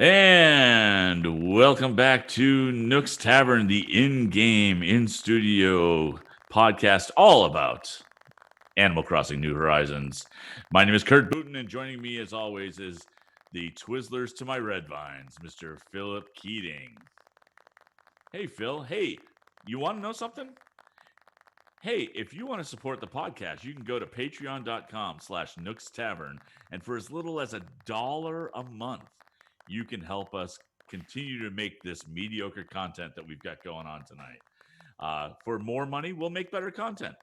And welcome back to Nook's Tavern, the in-game, in-studio podcast all about Animal Crossing New Horizons. My name is Kurt Booten, and joining me as always is the Twizzlers to my red vines, Mr. Philip Keating. Hey, Phil. Hey, you want to know something? Hey, if you want to support the podcast, you can go to patreon.com/Nooks Tavern, and for as little as $1 a month, you can help us continue to make this mediocre content that we've got going on tonight. For more money, we'll make better content.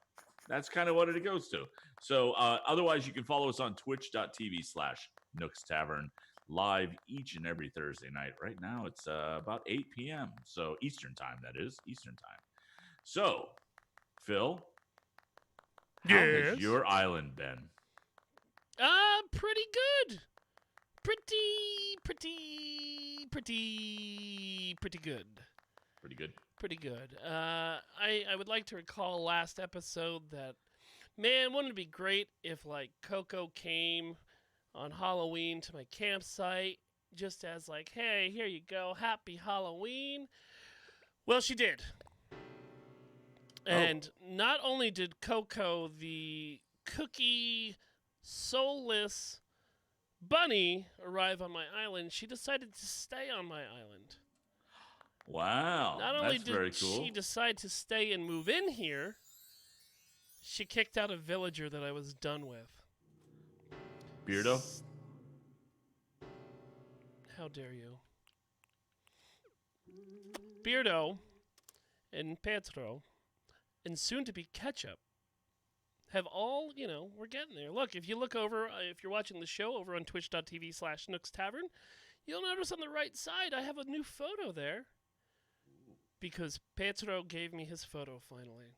That's kind of what it goes to. So otherwise, you can follow us on twitch.tv/Nooks Tavern live each and every Thursday night. Right now, it's about 8 p.m. So Eastern time, that is, Eastern time. So, Phil, how has Yes. your island been? Pretty good. Pretty good. Pretty good. Pretty good. I would like to recall last episode that, man, wouldn't it be great if, like, Coco came on Halloween to my campsite just as, like, hey, here you go, happy Halloween. Well, she did. And not only did Coco, the cookie, soulless bunny, arrive on my island, she decided to stay on my island. Wow, Not only that's very did cool. she decide to stay and move in here, she kicked out a villager that I was done with. Beardo? How dare you? Beardo and Petro and soon to be Ketchup have all, we're getting there. Look, if you look over, if you're watching the show over on twitch.tv/Nooks Tavern, you'll notice on the right side I have a new photo there because Petro gave me his photo finally.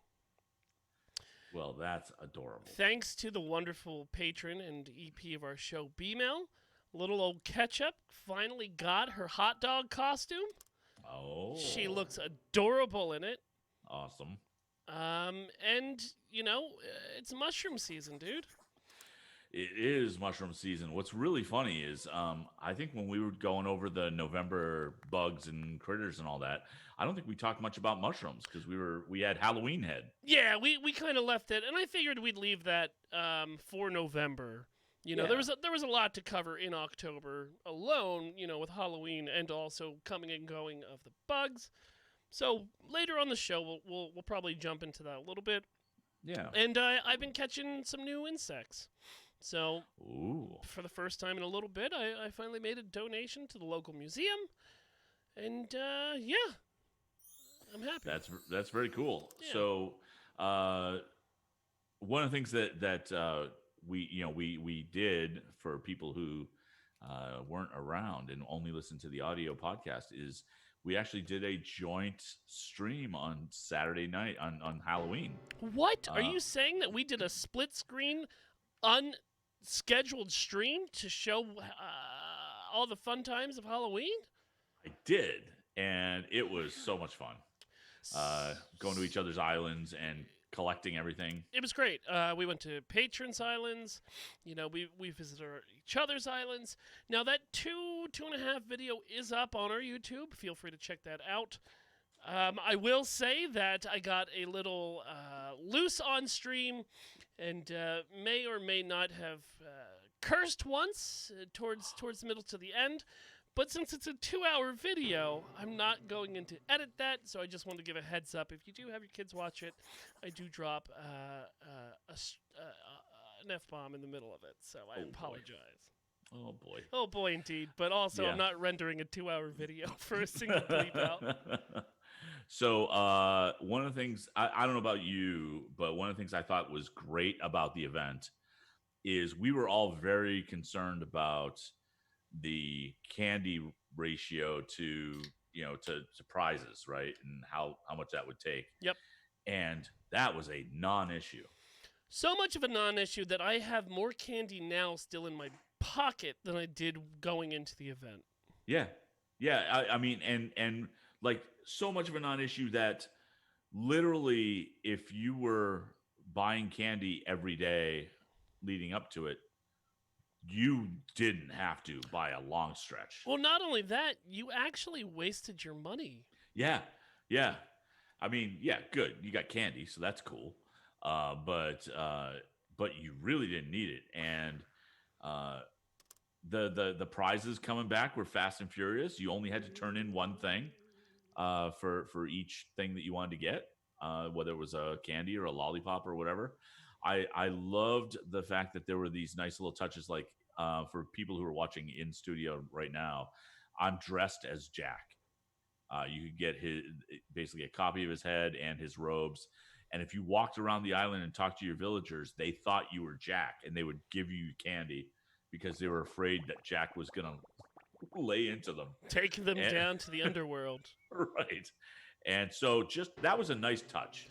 Well, that's adorable. Thanks to the wonderful patron and EP of our show, B-Mail, little old Ketchup finally got her hot dog costume. Oh. She looks adorable in it. Awesome. And, it's mushroom season, dude. It is mushroom season. What's really funny is I think when we were going over the November bugs and critters and all that, I don't think we talked much about mushrooms because we had Halloween head. Yeah, we kind of left it, and I figured we'd leave that for November. Yeah. There was a lot to cover in October alone, with Halloween and also coming and going of the bugs. So later on the show, we'll probably jump into that a little bit. Yeah. And I've been catching some new insects. So Ooh. for the first time in a little bit, I finally made a donation to the local museum. And yeah, I'm happy. That's very cool. Yeah. So one of the things that we did for people who weren't around and only listened to the audio podcast is we actually did a joint stream on Saturday night on Halloween. What? Are you saying that we did a split screen unscheduled stream to show all the fun times of Halloween? I did, and it was so much fun. Going to each other's islands and collecting everything. It was great. We went to patrons' islands. We visited each other's islands. Now that 2.5 video is up on our YouTube. Feel free to check that out. I will say that I got a little loose on stream and may or may not have cursed once towards the middle to the end. But since it's a 2-hour video, I'm not going in to edit that, so I just want to give a heads up. If you do have your kids watch it, I do drop an F-bomb in the middle of it, so I apologize. Oh, boy. Oh, boy, indeed. But also, I'm not rendering a 2-hour video for a single bleep out. So one of the things, I don't know about you, but one of the things I thought was great about the event is we were all very concerned about the candy ratio to prizes, right? And how much that would take. Yep. And that was a non-issue. So much of a non-issue that I have more candy now still in my pocket than I did going into the event. Yeah. I mean, and like so much of a non-issue that literally if you were buying candy every day leading up to it, you didn't have to by a long stretch. Well, not only that, you actually wasted your money. Yeah, yeah. I mean, yeah, good. You got candy, so that's cool. But you really didn't need it. And uh, the prizes coming back were fast and furious. You only had to turn in one thing for each thing that you wanted to get, whether it was a candy or a lollipop or whatever. I loved the fact that there were these nice little touches, like for people who are watching in studio right now, I'm dressed as Jack. You could get his basically a copy of his head and his robes. And if you walked around the island and talked to your villagers, they thought you were Jack, and they would give you candy because they were afraid that Jack was going to lay into them. Take them And, down to the underworld. right. And so just that was a nice touch.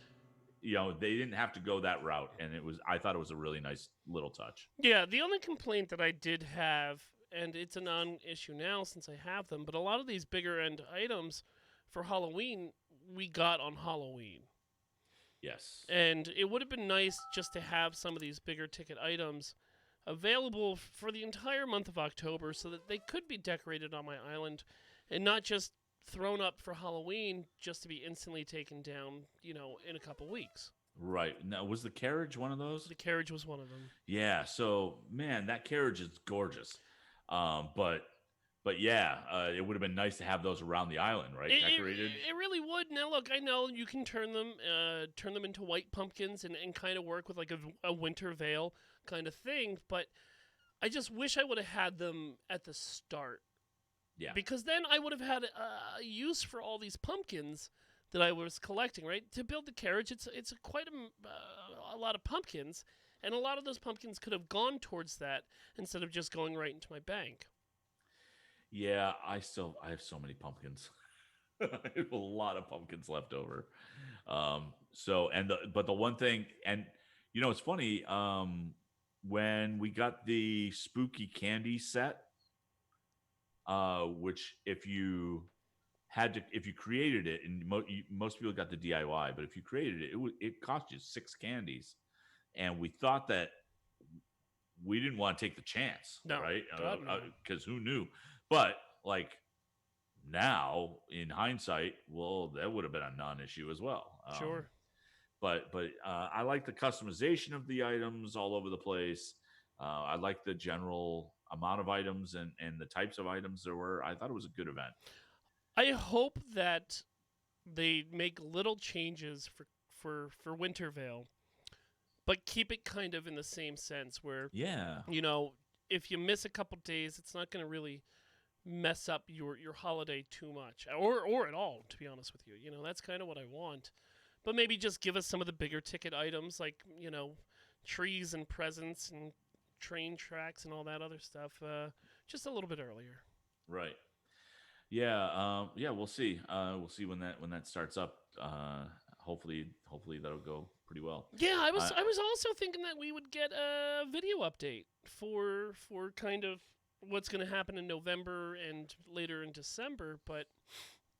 You know, they didn't have to go that route, and I thought it was a really nice little touch. Yeah, the only complaint that I did have, and it's a non-issue now since I have them, but a lot of these bigger end items for Halloween we got on Halloween. Yes. And it would have been nice just to have some of these bigger ticket items available for the entire month of October so that they could be decorated on my island and not just thrown up for Halloween just to be instantly taken down, in a couple weeks. Right. Now, was the carriage one of those? The carriage was one of them. Yeah. So, man, that carriage is gorgeous. But yeah, it would have been nice to have those around the island, right? Decorated. It really would. Now, look, I know you can turn them into white pumpkins and kind of work with like a winter veil kind of thing, but I just wish I would have had them at the start. Yeah. Because then I would have had a use for all these pumpkins that I was collecting, right? To build the carriage, it's quite a lot of pumpkins, and a lot of those pumpkins could have gone towards that instead of just going right into my bank. Yeah, I have so many pumpkins. I have a lot of pumpkins left over. But the one thing, and it's funny, when we got the spooky candy set, which if you created it, and most people got the DIY, but if you created it, it cost you 6 candies, and we thought that we didn't want to take the chance, No, right? God, no. Because who knew? But like now, in hindsight, well, that would have been a non-issue as well. Sure. But I like the customization of the items all over the place. I like the general amount of items and the types of items there were. I thought it was a good event. I hope that they make little changes for Wintervale, but keep it kind of in the same sense where Yeah. If you miss a couple days, it's not going to really mess up your holiday too much or at all, to be honest with you. That's kind of what I want. But maybe just give us some of the bigger ticket items like, trees and presents and train tracks and all that other stuff just a little bit earlier. Right. Yeah. Yeah. We'll see. We'll see when that starts up. Hopefully that'll go pretty well. Yeah, I was also thinking that we would get a video update for kind of what's going to happen in November and later in December, but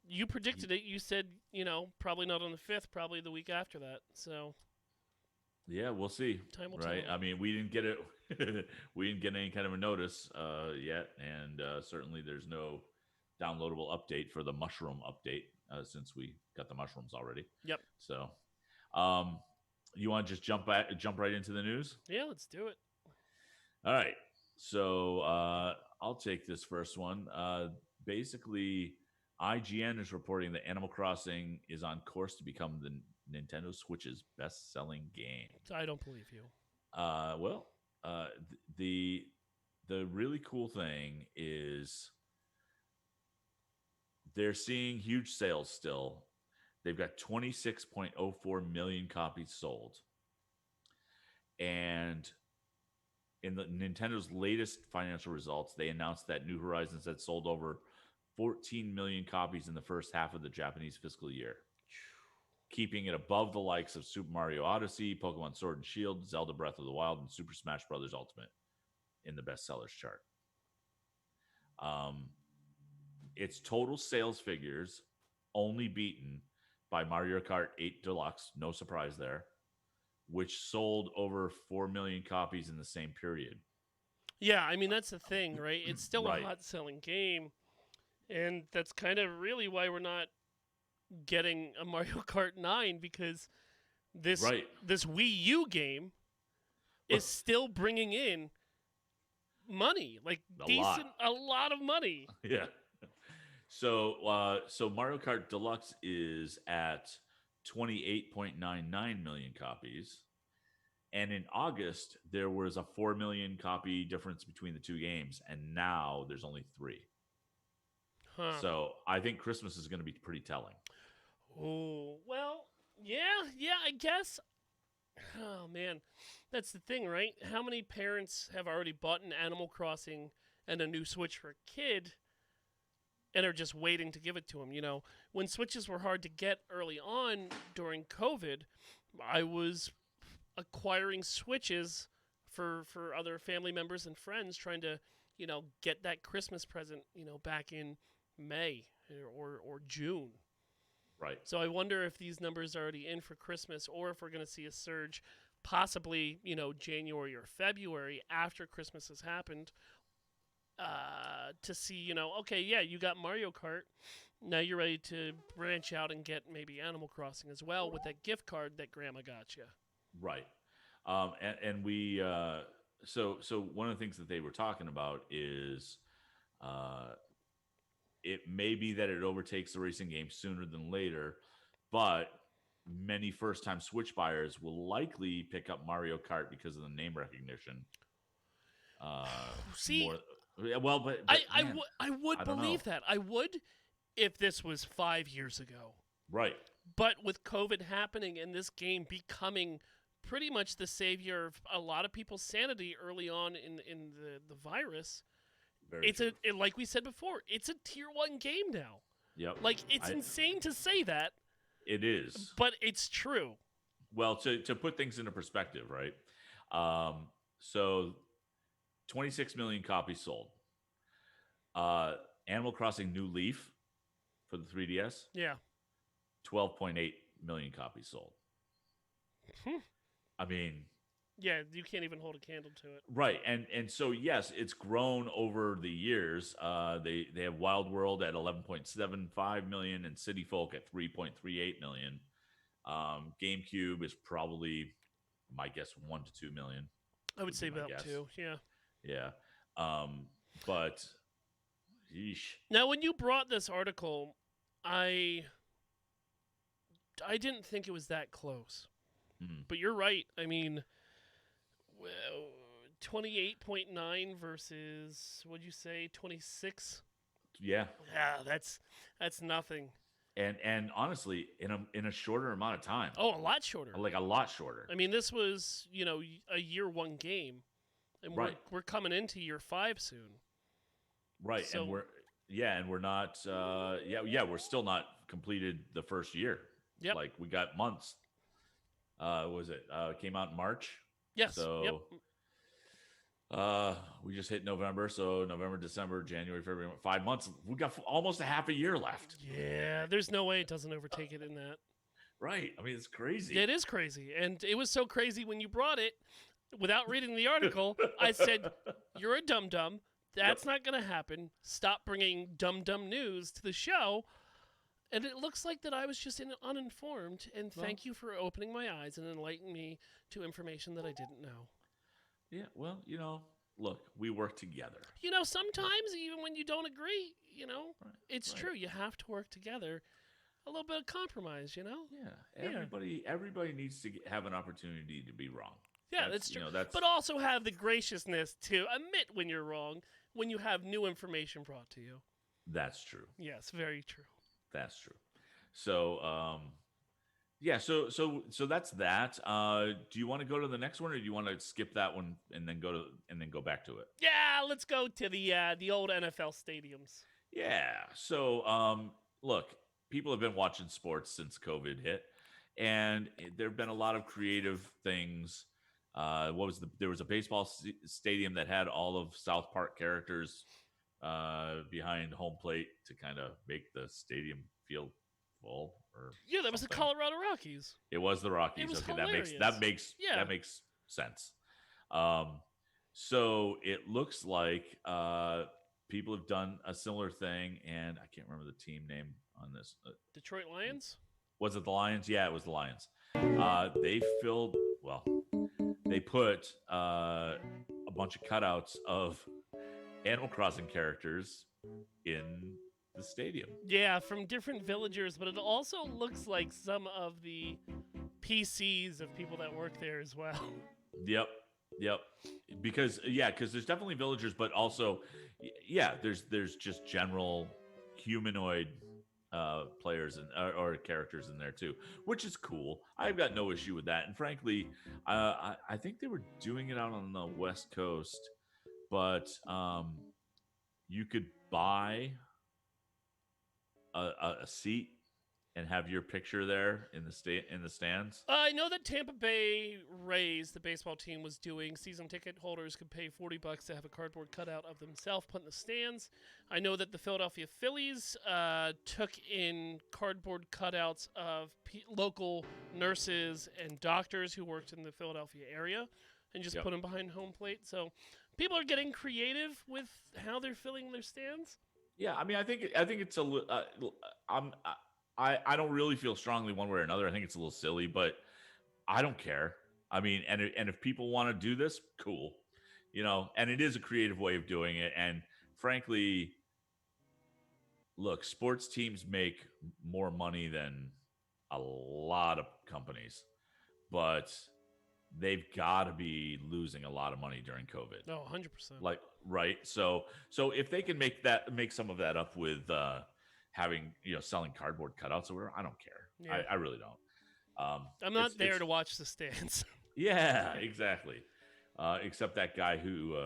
you predicted it. You said, probably not on the 5th, probably the week after that. So yeah, we'll see. Time will right. tell. I mean, we didn't get it. We didn't get any kind of a notice yet, and certainly there's no downloadable update for the mushroom update since we got the mushrooms already. Yep. So, you want to just jump right into the news? Yeah, let's do it. All right. So I'll take this first one. Basically, IGN is reporting that Animal Crossing is on course to become the Nintendo Switch's best-selling game. I don't believe you. The really cool thing is they're seeing huge sales still. They've got 26.04 million copies sold. And in the Nintendo's latest financial results, they announced that New Horizons had sold over 14 million copies in the first half of the Japanese fiscal year, keeping it above the likes of Super Mario Odyssey, Pokemon Sword and Shield, Zelda Breath of the Wild, and Super Smash Bros. Ultimate in the bestsellers chart. Its total sales figures only beaten by Mario Kart 8 Deluxe, no surprise there, which sold over 4 million copies in the same period. Yeah, I mean that's the thing, right? It's still a Right. hot selling game, and that's kind of really why we're not getting a Mario Kart 9 because this Right. this Wii U game is still bringing in money, like A lot. a lot of money. Yeah. So Mario Kart Deluxe is at 28.99 million copies. And in August, there was a 4 million copy difference between the two games. And now there's only three. Huh. So I think Christmas is going to be pretty telling. Oh, well, yeah, I guess. Oh man, that's the thing, right? How many parents have already bought an Animal Crossing and a new Switch for a kid and are just waiting to give it to them? You know, when Switches were hard to get early on during COVID, I was acquiring Switches for other family members and friends trying to, get that Christmas present, back in May or June. Right. So I wonder if these numbers are already in for Christmas or if we're going to see a surge possibly, January or February after Christmas has happened to see, okay, yeah, you got Mario Kart. Now you're ready to branch out and get maybe Animal Crossing as well with that gift card that Grandma got you. Right. And we, so one of the things that they were talking about is uh, it may be that it overtakes the racing game sooner than later, but many first time Switch buyers will likely pick up Mario Kart because of the name recognition. See, More well, but man, I would I don't know. believe that. I would if this was 5 years ago. Right. But with COVID happening and this game becoming pretty much the savior of a lot of people's sanity early on in the virus, Very it's true. like we said before, it's a tier 1 game now. Yep. Like it's insane to say that, It is. but it's true. Well, to put things into perspective, right? So 26 million copies sold. Uh, Animal Crossing New Leaf for the 3DS, Yeah. 12.8 million copies sold. I mean, Yeah, you can't even hold a candle to it. right, and so yes, it's grown over the years. They have Wild World at 11.75 million and City Folk at 3.38 million. GameCube is probably, my guess, 1 to 2 million. I would say My about guess. 2. Yeah. Yeah, but yeesh. Now, when you brought this article, I didn't think it was that close. Mhm. But you're right. I mean, 28.9 versus what'd you say, 26? Yeah, Yeah, that's nothing. and honestly, in a shorter amount of time, Oh, a lot shorter. like a lot shorter. I mean, this was, a year 1 game, and Right. we're coming into year 5 soon. Right, So- and we're not. We're still not completed the first year. Yep. Like we got months. What was it? Came out in March. Yes. So, Yep. we just hit November. So November, December, January, February, 5 months. We got almost a half a year left. Yeah, there's no way it doesn't overtake it in that. Right. I mean, it's crazy. It is crazy, and it was so crazy when you brought it. Without reading the article, I said, "You're a dum dum. That's not going to happen. Stop bringing dum dum news to the show." And it looks like that I was just uninformed. And thank you for opening my eyes and enlightening me to information that I didn't know. Yeah. Well, look, we work together. Sometimes even when you don't agree, Right, it's right. true. You have to work together. A little bit of compromise, Yeah. Everybody needs to have an opportunity to be wrong. Yeah, that's true. That's But also have the graciousness to admit when you're wrong when you have new information brought to you. that's true. Yes, very true. That's true. So, yeah. So that's that. Do you want to go to the next one, or do you want to skip that one and then go back to it? Yeah, let's go to the old NFL stadiums. Yeah. So, look, people have been watching sports since COVID hit, and there have been a lot of creative things. There was a baseball stadium that had all of South Park characters behind home plate to kind of make the stadium feel full. Or Yeah, that was the something. Colorado Rockies. It was the Rockies. It was Okay, hilarious. that makes Yeah. that makes sense. Um, So it looks like people have done a similar thing, and I can't remember the team name on this. Detroit Lions? Was it the Lions? Yeah, it was the Lions. They filled, well, they put a bunch of cutouts of Animal Crossing characters in the stadium. Yeah, from different villagers, but it also looks like some of the PCs of people that work there as well. Yep, yep. Because there's definitely villagers, but also, there's just general humanoid players or characters in there too, which is cool. I've got no issue with that. And frankly, I think they were doing it out on the West Coast, but you could buy a seat and have your picture there in the stands. I know that Tampa Bay Rays, the baseball team, was doing season ticket holders could pay $40 to have a cardboard cutout of themselves put in the stands. I know that the Philadelphia Phillies took in cardboard cutouts of local nurses and doctors who worked in the Philadelphia area and just Yep. put them behind home plate. So people are getting creative with how they're filling their stands. Yeah, I mean, I think it's a I'm I don't really feel strongly one way or another. I think it's a little silly, but I don't care. I mean, and if people want to do this, cool. And it is a creative way of doing it. And frankly, look, sports teams make more money than a lot of companies, but they've got to be losing a lot of money during COVID. Oh, 100%. Like, right? So if they can make some of that up with having selling cardboard cutouts or whatever, I don't care. Yeah. I really don't. I'm not there to watch the stands. Yeah, exactly. Except that guy who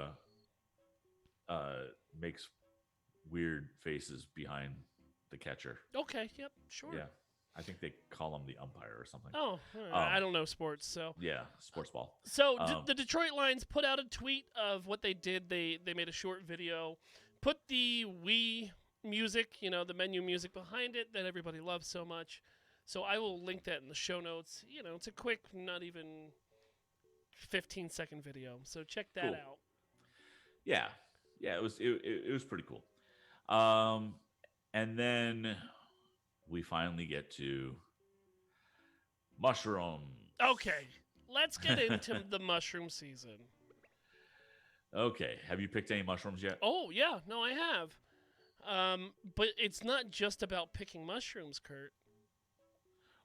makes weird faces behind the catcher. Okay, yep, sure. Yeah, I think they call him the umpire or something. Oh, I don't know sports, so. Yeah, sports ball. So the Detroit Lions put out a tweet of what they did. They made a short video, put the Wii music, the menu music behind it that everybody loves so much. So I will link that in the show notes. It's a quick, not even 15-second video. So check that out. Yeah, it was pretty cool. And then we finally get to mushrooms. Okay, let's get into the mushroom season. Okay, have you picked any mushrooms yet? Oh yeah, no, I have. But it's not just about picking mushrooms, Kurt.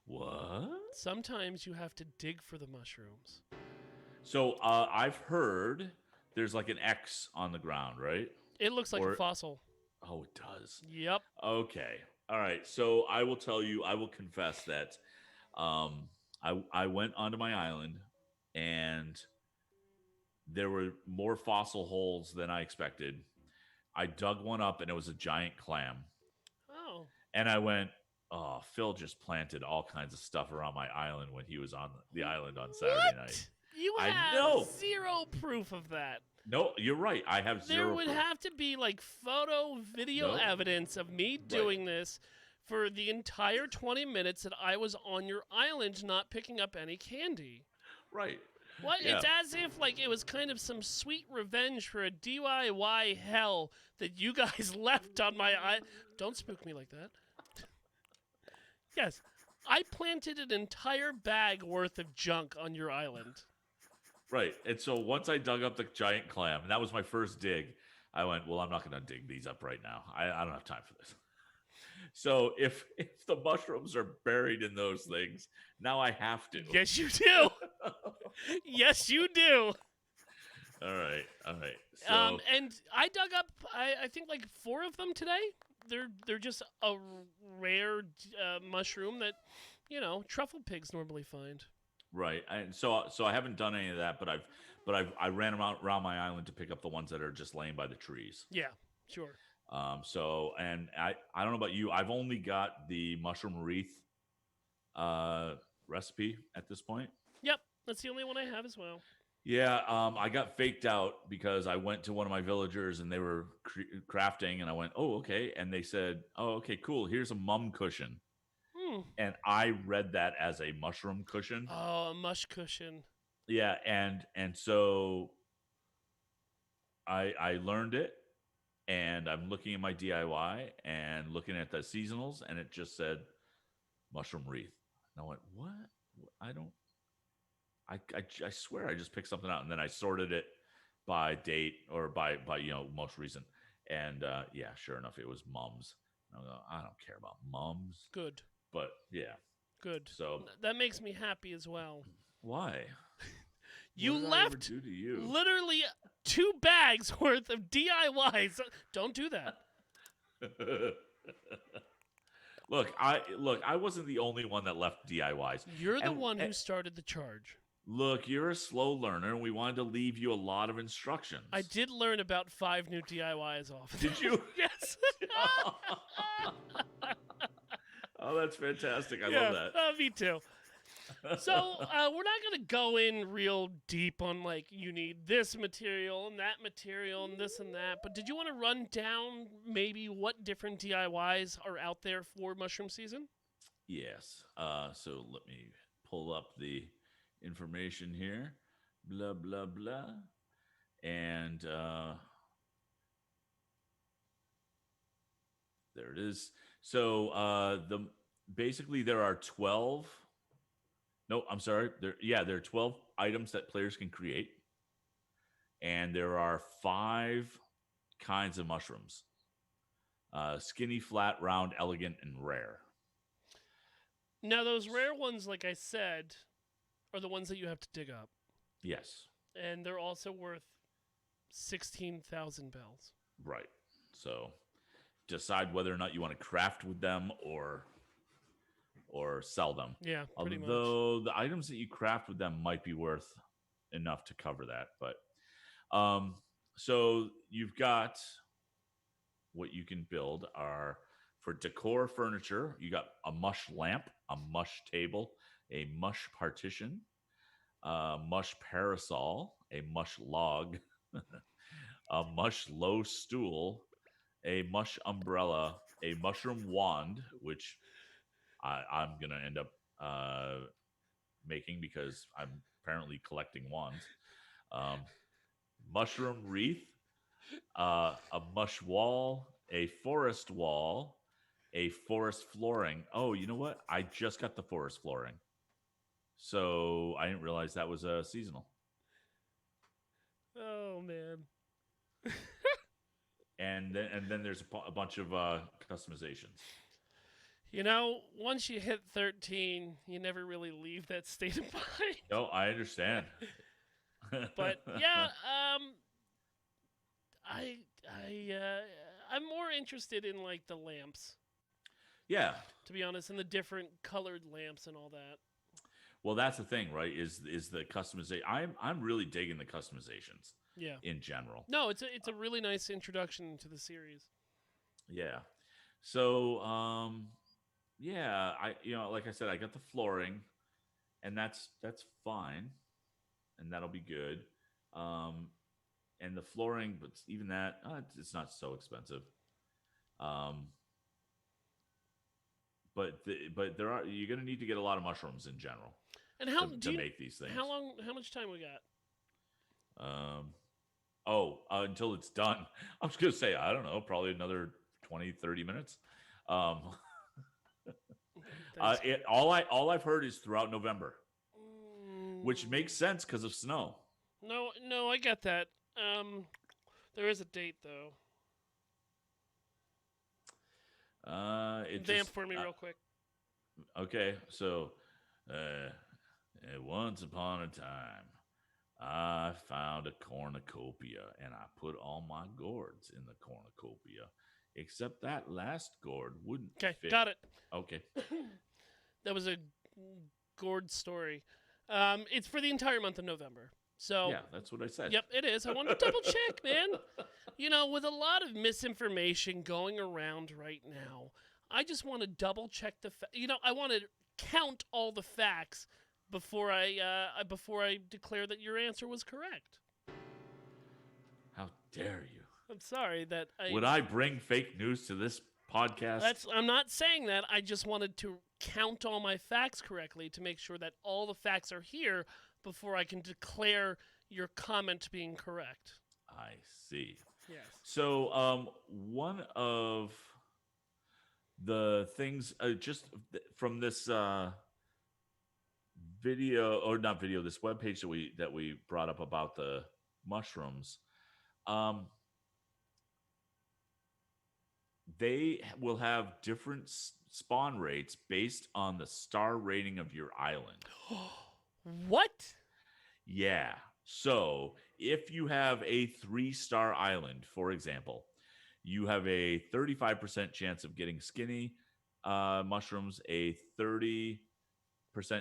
What? Sometimes you have to dig for the mushrooms. So I've heard there's like an X on the ground, right? It looks like a fossil. Oh, it does. Yep. Okay. All right. So I will confess that I went onto my island and there were more fossil holes than I expected. I dug one up and it was a giant clam. Oh. And I went, oh, Phil just planted all kinds of stuff around my island when he was on the island on Saturday night. You have zero proof of that. No, you're right. I have zero. There would have to be like photo, video evidence of me doing this for the entire 20 minutes that I was on your island not picking up any candy. Right. What? Yeah. It's as if like it was kind of some sweet revenge for a DIY hell that you guys left on my island. Don't spook me like that. Yes, I planted an entire bag worth of junk on your island. Right. And so once I dug up the giant clam, and that was my first dig, I went, well, I'm not going to dig these up right now. I don't have time for this. So if the mushrooms are buried in those things, now I have to. Yes, you do. Yes, you do. All right. So, and I dug up, I think like 4 of them today. They're just a rare mushroom that, truffle pigs normally find. Right, and so I haven't done any of that, but I ran around my island to pick up the ones that are just laying by the trees. Yeah, sure. So and I don't know about you, I've only got the mushroom wreath recipe at this point. Yep, that's the only one I have as well. Yeah, I got faked out because I went to one of my villagers and they were crafting, and I went, oh okay, and they said, oh okay, cool, here's a mum cushion. And I read that as a mushroom cushion. Oh, a mush cushion. Yeah, and so I learned it, and I'm looking at my DIY and looking at the seasonals, and it just said mushroom wreath. And I went, what? I don't. I swear I just picked something out, and then I sorted it by date or by most recent. And yeah, sure enough, it was mums. And I don't care about mums, Good. but yeah. Good. So That makes me happy as well. why? You What did I ever left do to you? literally 2 bags worth of DIYs. Don't do that. Look, I wasn't the only one that left DIYs. You're the And- one who and- started the charge. Look, you're a slow learner, and we wanted to leave you a lot of instructions. I did learn about 5 new DIYs off. Did you? Yes. Oh, that's fantastic. I love that. Me too. So we're not going to go in real deep on like you need this material and that material and this and that. But did you want to run down maybe what different DIYs are out there for mushroom season? Yes. So let me pull up the information here. Blah blah blah. And there it is. So basically there are 12. No, I'm sorry. There are 12 items that players can create. And there are 5 kinds of mushrooms. Skinny, flat, round, elegant, and rare. Now those rare ones, like I said, are the ones that you have to dig up. Yes. And they're also worth 16,000 bells. Right. So decide whether or not you want to craft with them or sell them. Yeah, pretty much. Although the items that you craft with them might be worth enough to cover that. But so you've got what you can build are for decor furniture. You got a mush lamp, a mush table, a mush partition, a mush parasol, a mush log, a mush low stool, a mush umbrella, a mushroom wand, which I'm going to end up making because I'm apparently collecting wands. Mushroom wreath, a mush wall, a forest wall, a forest flooring. Oh, you know what? I just got the forest flooring. So I didn't realize that was seasonal. Oh, man. And then there's a bunch of customizations. You know, once you hit 13, you never really leave that state of mind. No, I understand. But yeah, I'm more interested in like the lamps, Yeah. to be honest, and the different colored lamps and all that. Well, that's the thing, right? Is the customization? I'm really digging the customizations. Yeah. In general. No, it's a really nice introduction to the series. Yeah. So yeah, like I said, I got the flooring, and that's fine, and that'll be good. And the flooring, but even that, it's not so expensive. But you're gonna need to get a lot of mushrooms in general. And how to make these things? How much time we got? Until it's done. I was gonna say, I don't know, probably another 20, 30 minutes. All I've heard is throughout November, which makes sense because of snow. No, I get that. There is a date though. Vamp for me real quick. Okay, so once upon a time, I found a cornucopia, and I put all my gourds in the cornucopia, except that last gourd wouldn't fit. Okay, got it. Okay. That was a gourd story. It's for the entire month of November. So yeah, that's what I said. Yep, it is. I want to double check, man. You know, with a lot of misinformation going around right now, I just want to double check I want to count all the facts before I declare that your answer was correct. How dare you? I'm sorry that Would I bring fake news to this podcast? I'm not saying that. I just wanted to count all my facts correctly to make sure that all the facts are here before I can declare your comment being correct. I see. Yes. So, one of the things, from this video, or not video, this webpage that we brought up about the mushrooms, um, they will have different spawn rates based on the star rating of your island. What? Yeah. So if you have a 3-star island, for example, you have a 35% chance of getting skinny mushrooms, a 30%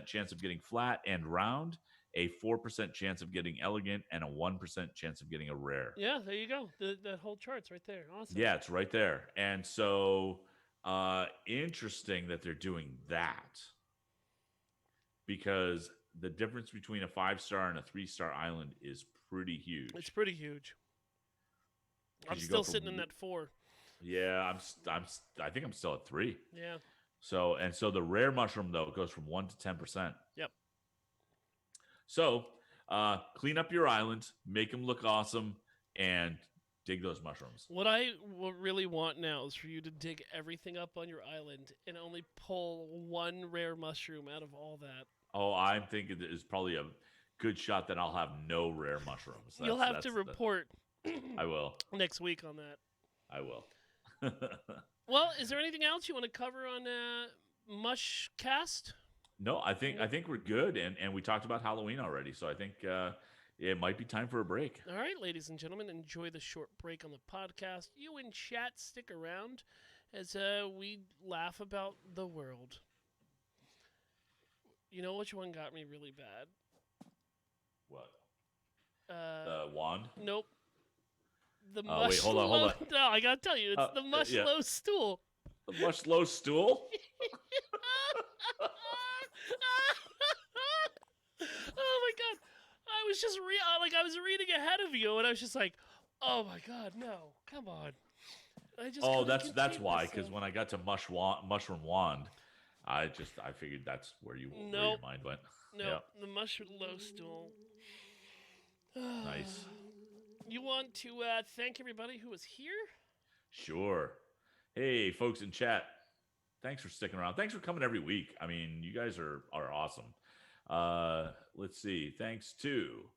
chance of getting flat and round, a 4% chance of getting elegant, and a 1% chance of getting a rare. Yeah, there you go. That whole chart's right there. Awesome. Yeah, it's right there. And so interesting that they're doing that, because the difference between a 5-star and a 3-star island is pretty huge. It's pretty huge. I'm 'Cause you go still from sitting in that 4. Yeah, I think I'm still at 3. Yeah. So the rare mushroom though goes from 1 to 10%. Yep. So clean up your island, make them look awesome, and dig those mushrooms. What I really want now is for you to dig everything up on your island and only pull one rare mushroom out of all that. Oh, I'm thinking there's probably a good shot that I'll have no rare mushrooms. You'll have to report I will. next week on that. I will. Well, is there anything else you want to cover on Mushcast? No, I think we're good, and we talked about Halloween already, so I think it might be time for a break. All right, ladies and gentlemen, enjoy the short break on the podcast. You in chat, stick around as we laugh about the world. You know which one got me really bad? What? The wand? Nope. The wait, hold on. No, I gotta tell you, it's the mushlow stool. The mushlow stool? Oh my god! I was just I was reading ahead of you, and I was just like, "Oh my god, no! Come on!" I just that's why. Because when I got to mushroom wand, I figured that's where your mind went. No, Yep. the mushlow stool. Nice. You want to thank everybody who was here? Sure. Hey, folks in chat. Thanks for sticking around. Thanks for coming every week. I mean, you guys are awesome. Let's see. Thanks to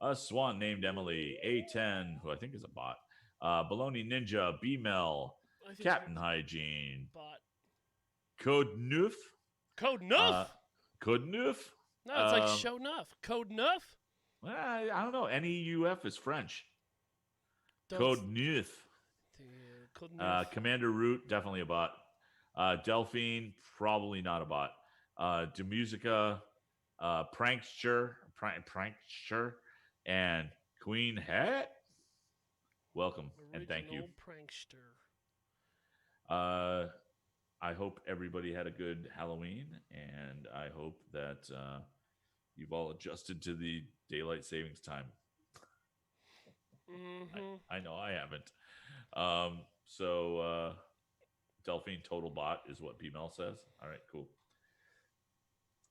a swan named Emily, A10, who I think is a bot, Baloney Ninja, B-Mel, Captain Hygiene, bot. Code Neuf. Code Neuf? Code Neuf? No, it's like Show Neuf. Code Neuf? I don't know. NEUF is French. Code Neuf. Code Neuf. Commander Root, definitely a bot. Delphine, probably not a bot. DeMusica, Prankster, and Queen Het. Welcome and thank you. Prankster. I hope everybody had a good Halloween, and I hope that you've all adjusted to the daylight savings time. Mm-hmm. I know I haven't. Delphine total bot is what B-Mel says. All right, cool.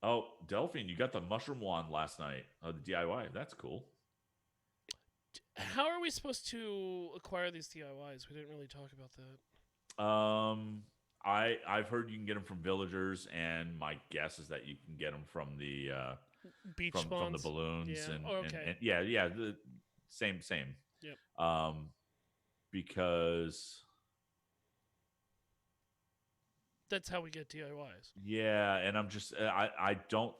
Oh, Delphine, you got the mushroom wand last night. The DIY. That's cool. How are we supposed to acquire these DIYs? We didn't really talk about that. I've heard you can get them from villagers, and my guess is that you can get them from the beach from the balloons yeah. The same. Yep. Because that's how we get DIYs. Yeah, and I'm just I don't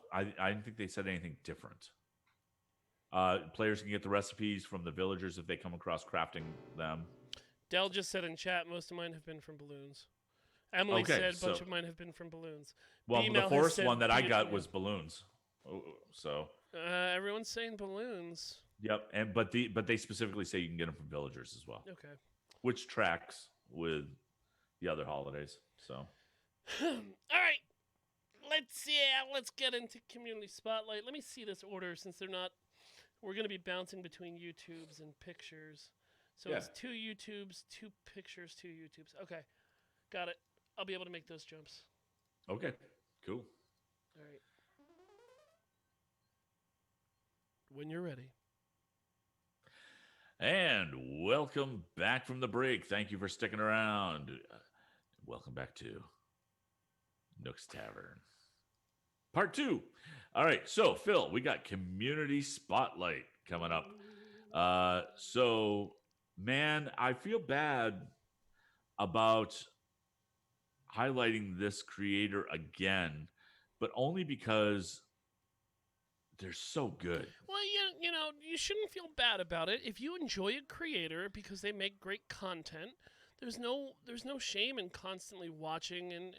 think they said anything different. Players can get the recipes from the villagers if they come across crafting them. Dell just said in chat, most of mine have been from balloons. Emily said a bunch of mine have been from balloons. Well, the forest one that I got was balloons. So everyone's saying balloons. Yep, but they specifically say you can get them from villagers as well. Okay. Which tracks with the other holidays. So. All right. Let's get into community spotlight. Let me see this order since we're going to be bouncing between YouTubes and pictures. So it's 2 YouTubes, 2 pictures, 2 YouTubes. Okay. Got it. I'll be able to make those jumps. Okay. Cool. All right. When you're ready. And welcome back from the break. Thank you for sticking around. Welcome back to Nook's Tavern. Part 2. All right, so Phil, we got Community Spotlight coming up. Man, I feel bad about highlighting this creator again, but only because they're so good. Well, you shouldn't feel bad about it if you enjoy a creator because they make great content. There's no shame in constantly watching and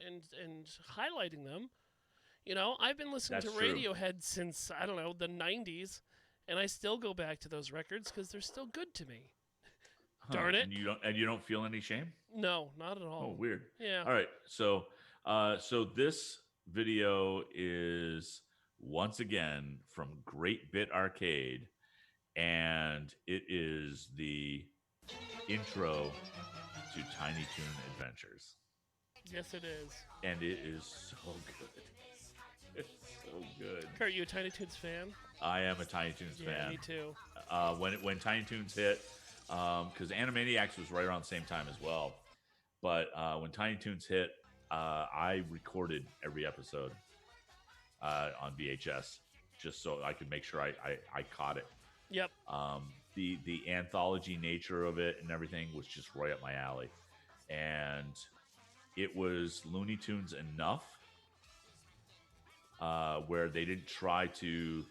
highlighting them. I've been listening to That's true. Radiohead since I don't know the '90s, and I still go back to those records because they're still good to me. Darn it! And you don't feel any shame? No, not at Oh, all. weird. Yeah. All right. So this video is once again from Great Bit Arcade, and it is the intro to Tiny Toon Adventures, Yes, it is. and it is so good. It's so good. Kurt, you a Tiny Toons fan? I am a Tiny Toons Yeah, fan. me too. When Tiny Toons hit, because Animaniacs was right around the same time as well. But when Tiny Toons hit, I recorded every episode on VHS just so I could make sure I caught it. Yep. The anthology nature of it and everything was just right up my alley, and it was Looney Tunes enough where they didn't try to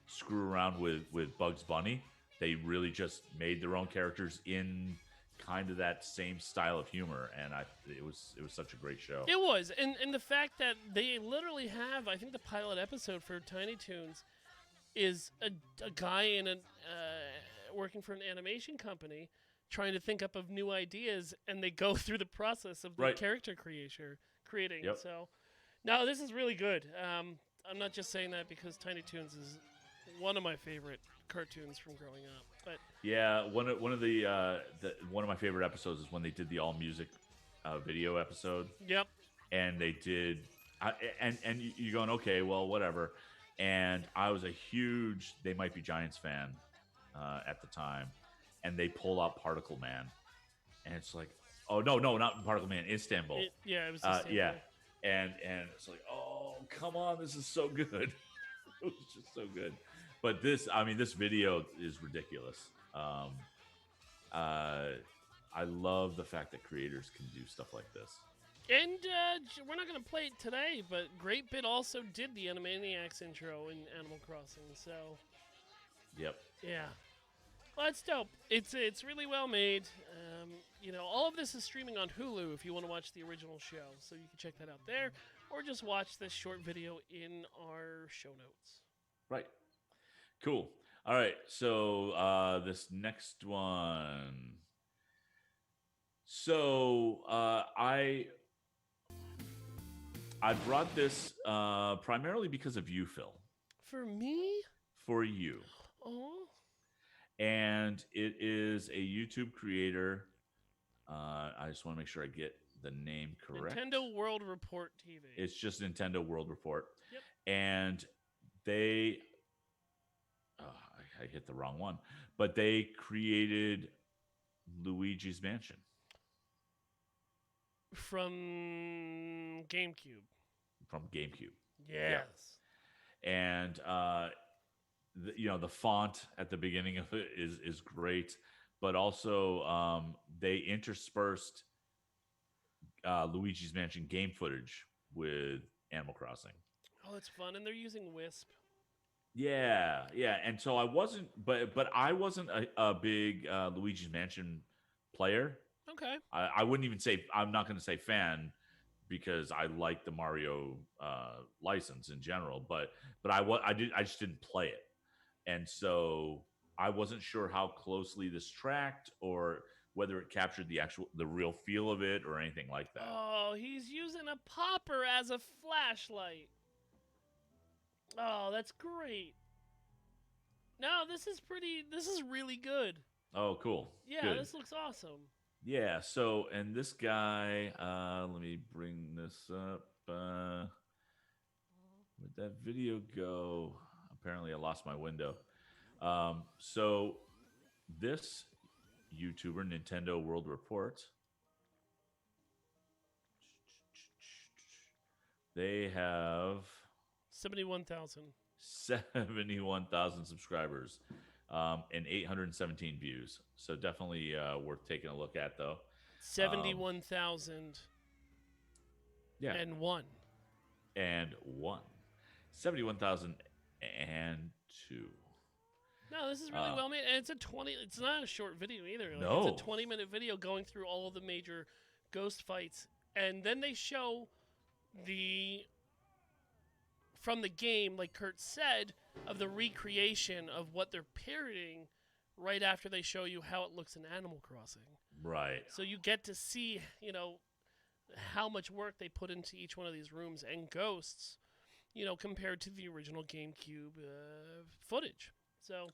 screw around with Bugs Bunny. They really just made their own characters in kind of that same style of humor, and it was such a great show. It was, and the fact that they literally have, I think the pilot episode for Tiny Toons is a guy in working for an animation company trying to think up of new ideas, and they go through the process of the Right. character creating. Yep. So, no, this is really good. I'm not just saying that because Tiny Toons is one of my favorite cartoons from growing up, but Yeah, one of one of my favorite episodes is when they did the all music video episode, yep. and they did, and you're going, okay, well, whatever. And I was a huge They Might Be Giants fan at the time, and they pull out Particle Man, and it's like, oh no, not Particle Man, Istanbul. It was the same Yeah, thing. and it's like, oh come on, this is so good. It was just so good. But this video is ridiculous. I love the fact that creators can do stuff like this. And we're not going to play it today, but Great Bit also did the Animaniacs intro in Animal Crossing, so Yep. yeah. Well, it's dope. It's really well made. All of this is streaming on Hulu if you want to watch the original show, so you can check that out there, or just watch this short video in our show notes. Right. Cool. All right. So this next one. So I brought this primarily because of you, Phil. For me? For you. Oh. And it is a YouTube creator. I just want to make sure I get the name correct. Nintendo World Report TV. It's just Nintendo World Report. Yep. And they... I hit the wrong one. But they created Luigi's Mansion. From GameCube. From GameCube. Yes. Yeah. And the font at the beginning of it is great, but also they interspersed Luigi's Mansion game footage with Animal Crossing. Oh, that's fun, and they're using Wisp. Yeah, and so I wasn't a big Luigi's Mansion player. Okay. I wouldn't even say, I'm not going to say fan, because I like the Mario license in general, but I just didn't play it, and so I wasn't sure how closely this tracked or whether it captured the real feel of it or anything like that. Oh, he's using a popper as a flashlight. Oh, that's great. No, this is really good. Oh, cool. Yeah, Good. this looks awesome. Yeah, so, and this guy, let me bring this up. Where'd that video go? Apparently I lost my window. So this YouTuber, Nintendo World Report, they have 71,000. 71,000 subscribers and 817 views. So definitely worth taking a look at, though. 71,000 Yeah. and one. And one. 71,002. No, this is really well made, and it's a 20. It's not a short video either. Like, No. it's a 20-minute video going through all of the major ghost fights, and then they show from the game, like Kurt said, of the recreation of what they're parodying right after they show you how it looks in Animal Crossing. Right. So you get to see, how much work they put into each one of these rooms and ghosts, compared to the original GameCube footage. So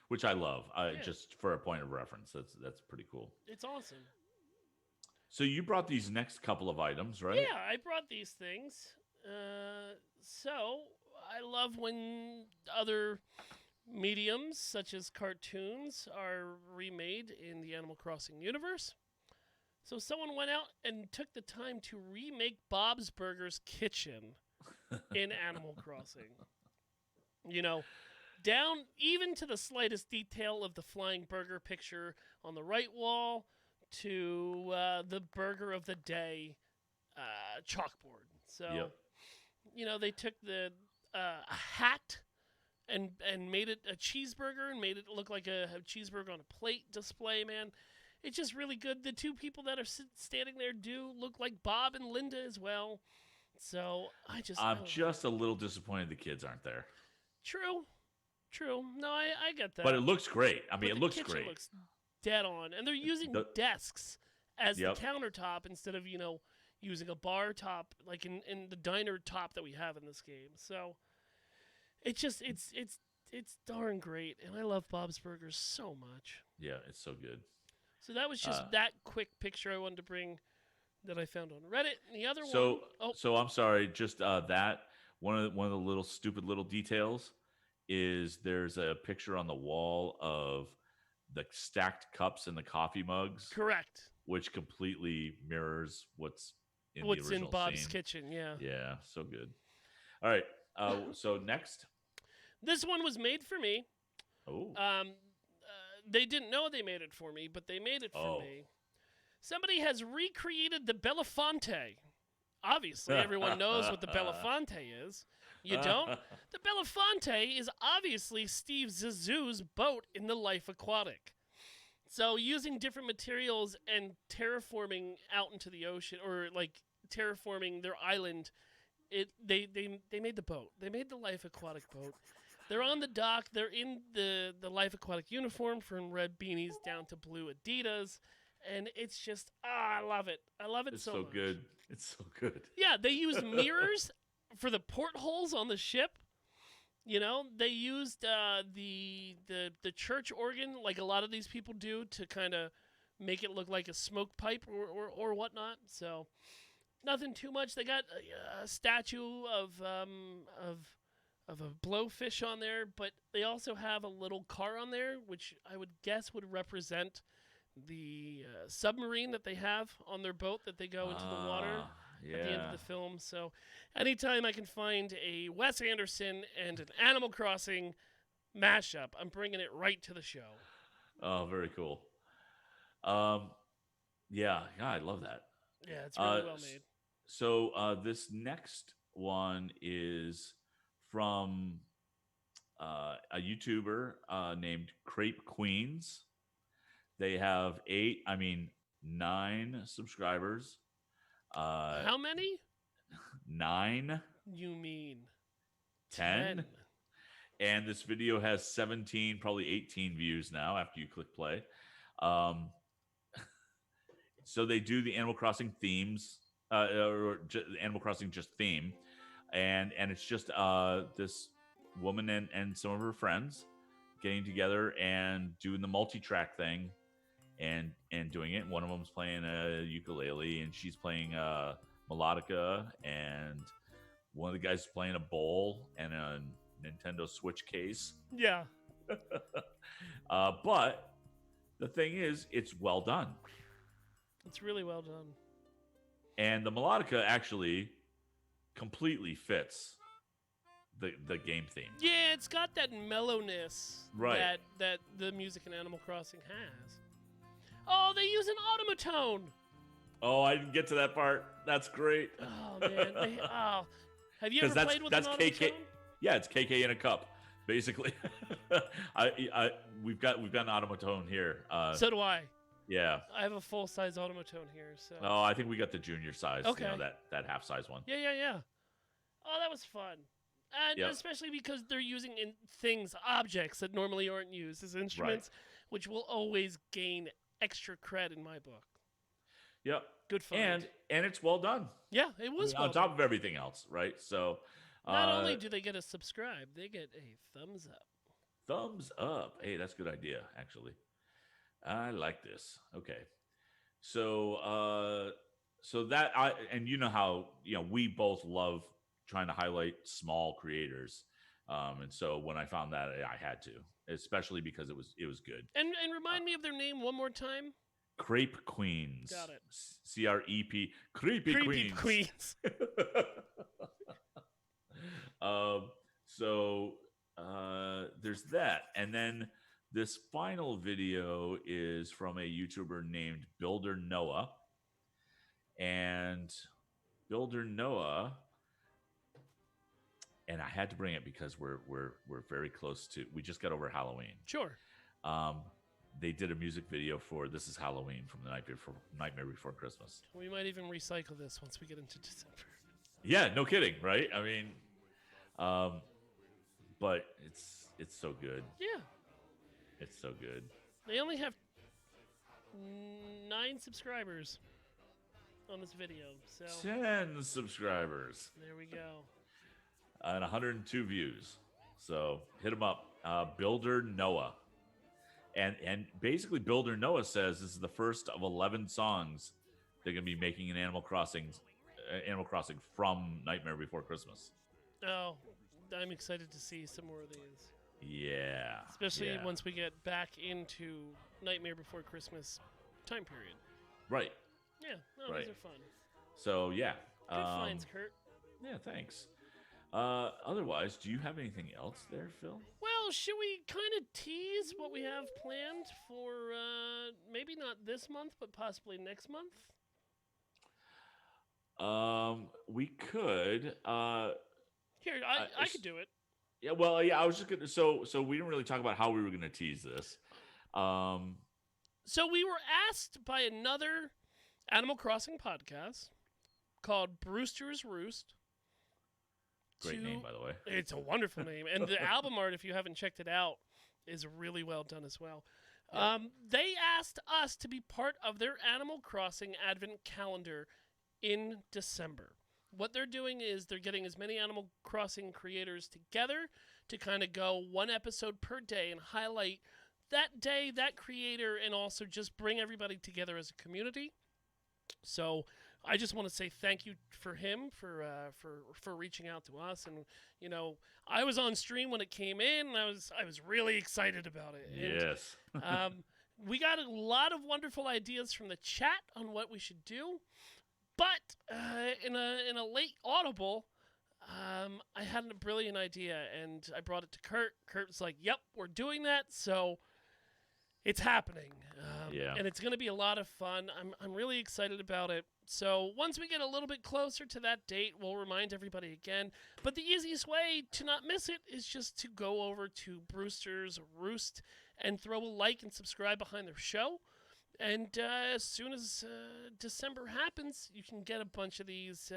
which I love. Yeah. Just for a point of reference, that's pretty cool. It's awesome. So you brought these next couple of items, right? Yeah, I brought these things. So I love when other mediums, such as cartoons, are remade in the Animal Crossing universe. So someone went out and took the time to remake Bob's Burgers Kitchen in Animal Crossing. Down even to the slightest detail of the flying burger picture on the right wall to the burger of the day chalkboard. So, Yep. they took a hat and made it a cheeseburger and made it look like a cheeseburger on a plate display, man. It's just really good. The two people that are standing there do look like Bob and Linda as well. So I'm just a little disappointed the kids aren't there. True. No, I get that. But it looks great. I mean, But it looks the kitchen great. looks dead on, and they're using desks as the countertop instead of using a bar top like in the diner top that we have in this game. So it's just it's darn great, and I love Bob's Burgers so much. Yeah, it's so good. So that was just that quick picture I wanted to bring that I found on Reddit. And the other So one, so I'm sorry, just that one of the little stupid little details is there's a picture on the wall of the stacked cups and the coffee mugs, correct, which completely mirrors what's in the what's original in Bob's scene. kitchen. Yeah, so good. All right, so next, this one was made for me. Oh, they didn't know they made it for me, but they made it for me. Somebody has recreated the Belafonte. Obviously, everyone knows what the Belafonte is. You don't? The Belafonte is obviously Steve Zissou's boat in the Life Aquatic. So using different materials and terraforming out into the ocean, or like terraforming their island, they made the boat. They made the Life Aquatic boat. They're on the dock. They're in the Life Aquatic uniform, from red beanies down to blue Adidas. And it's just, I love it. I love it so much. It's so good. It's so good. Yeah, they used mirrors for the portholes on the ship. They used the church organ, like a lot of these people do, to kind of make it look like a smoke pipe or whatnot. So nothing too much. They got a statue of a blowfish on there, but they also have a little car on there, which I would guess would represent the submarine that they have on their boat that they go into the water at the end of the film. So anytime I can find a Wes Anderson and an Animal Crossing mashup, I'm bringing it right to the show. Oh, very cool. Yeah, I love that. Yeah, it's really well made. So this next one is from a YouTuber named Crepe Queens. They have 9 subscribers. How many? 9. You mean 10? And this video has 17, probably 18 views now after you click play. So they do the Animal Crossing themes, or Animal Crossing just theme. And it's just this woman and some of her friends getting together and doing the multi-track thing. And doing it. One of them's playing a ukulele, and she's playing melodica, and one of the guys is playing a bowl and a Nintendo Switch case. Yeah. But the thing is, it's well done. It's really well done. And the melodica actually completely fits the game theme. Yeah, it's got that mellowness Right. that the music in Animal Crossing has. Oh, they use an automaton. Oh, I didn't get to that part. That's great. Oh man. Have you ever Because played with that's an KK. automaton? Yeah, it's KK in a cup, basically. We've got an automaton here. So do I. Yeah. I have a full size automaton here. So. Oh, I think we got the junior size. Okay. You know, that half size one. Yeah. Oh, that was fun. And Yep. especially because they're using objects that normally aren't used as instruments, which will always gain extra cred in my book. Yep. Good find. And it's well done. Yeah, it was on top of everything else, right? So not only do they get a subscribe, they get a thumbs up. Thumbs up. Hey, that's a good idea, actually. I like this. Okay. So that and you know how, we both love trying to highlight small creators. And so when I found that, I had to, especially because it was good. And remind me of their name one more time. Crepe Queens. Got it. CREP. Creepy Queens. So there's that. And then this final video is from a YouTuber named Builder Noah. And Builder Noah, and I had to bring it because we're very close to, we just got over Halloween. Sure. They did a music video for This Is Halloween from the Nightmare Before Christmas. We might even recycle this once we get into December. Yeah, no kidding, right? I mean, but it's so good. Yeah. It's so good. They only have 9 subscribers on this video, so 10 subscribers. There we go. And 102 views. So hit them up. Builder Noah. And basically Builder Noah says this is the first of 11 songs they're going to be making in Animal Crossing from Nightmare Before Christmas. Oh, I'm excited to see some more of these. Yeah. Especially once we get back into Nightmare Before Christmas time period. Right. Yeah, those are fun. So, yeah. Good finds, Kurt. Yeah, thanks. Otherwise, do you have anything else there, Phil? Well, should we kind of tease what we have planned for maybe not this month, but possibly next month? We could. Here, I could do it. Yeah, well, yeah, I was just gonna. So we didn't really talk about how we were gonna tease this. So we were asked by another Animal Crossing podcast called Brewster's Roost. Great name, by the way. It's a wonderful name, and the album art, if you haven't checked it out, is really well done as well. Yeah. They asked us to be part of their Animal Crossing Advent calendar in December. What they're doing is they're getting as many Animal Crossing creators together to kind of go one episode per day and highlight that day, that creator, and also just bring everybody together as a community. So I just want to say thank you for him for reaching out to us, and I was on stream when it came in, and I was really excited about it. Yes. And, we got a lot of wonderful ideas from the chat on what we should do, but in a late audible, I had a brilliant idea, and I brought it to Kurt. Kurt's like, "Yep, we're doing that." So. It's happening, and it's going to be a lot of fun. I'm really excited about it. So once we get a little bit closer to that date, we'll remind everybody again. But the easiest way to not miss it is just to go over to Brewster's Roost and throw a like and subscribe behind their show. And as soon as December happens, you can get a bunch of these,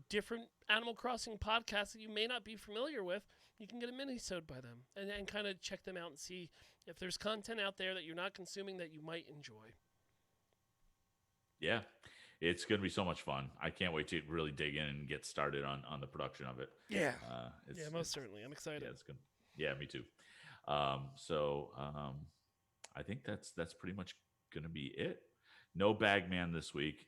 different Animal Crossing podcasts that you may not be familiar with. You can get a mini-sode by them and kind of check them out and see if there's content out there that you're not consuming that you might enjoy. Yeah, it's going to be so much fun. I can't wait to really dig in and get started on the production of it. Yeah, most certainly. I'm excited. Yeah, it's good. Yeah, me too. I think that's pretty much going to be it. No Bagman this week.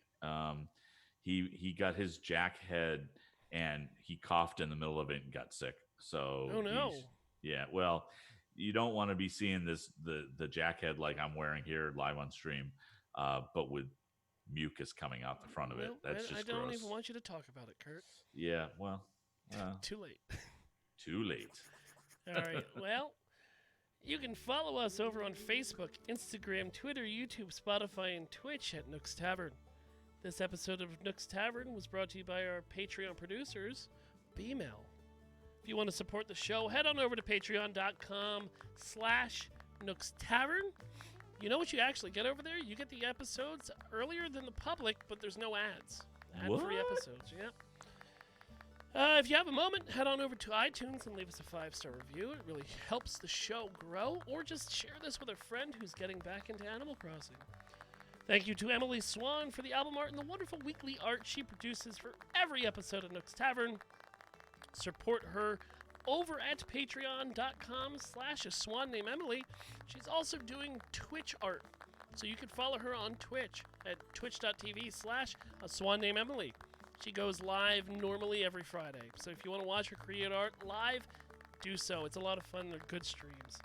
He got his jack head and he coughed in the middle of it and got sick. So oh no. Yeah, well, you don't want to be seeing the jackhead like I'm wearing here live on stream, but with mucus coming out the front of it. Well, That's I just don't gross. even want you to talk about it, Kurt. Yeah, well, Too late. too late. All right. Well, you can follow us over on Facebook, Instagram, Twitter, YouTube, Spotify, and Twitch at Nook's Tavern. This episode of Nook's Tavern was brought to you by our Patreon producers, BML. If you want to support the show, head on over to patreon.com/Nook's Tavern. You know what you actually get over there? You get the episodes earlier than the public, but there's no ads. Ad-free What? episodes, yeah. If you have a moment, head on over to iTunes and leave us a 5-star review. It really helps the show grow, or just share this with a friend who's getting back into Animal Crossing. Thank you to Emily Swan for the album art and the wonderful weekly art she produces for every episode of Nook's Tavern. Support her over at patreon.com/a swan named Emily. She's also doing Twitch art, so you can follow her on Twitch at twitch.tv/a swan named Emily. She goes live normally every Friday, so if you want to watch her create art live, do so. It's a lot of fun. They're good streams.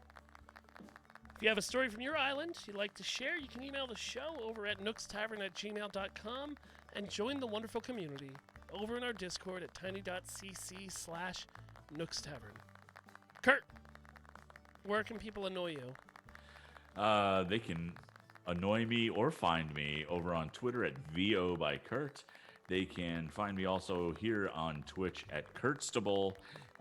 If you have a story from your island you'd like to share, you can email the show over at nookstavern@gmail.com and join the wonderful community over in our Discord at tiny.cc/nookstavern. Kurt, where can people annoy you? They can annoy me or find me over on Twitter at VO by Kurt. They can find me also here on Twitch at Kurtstable,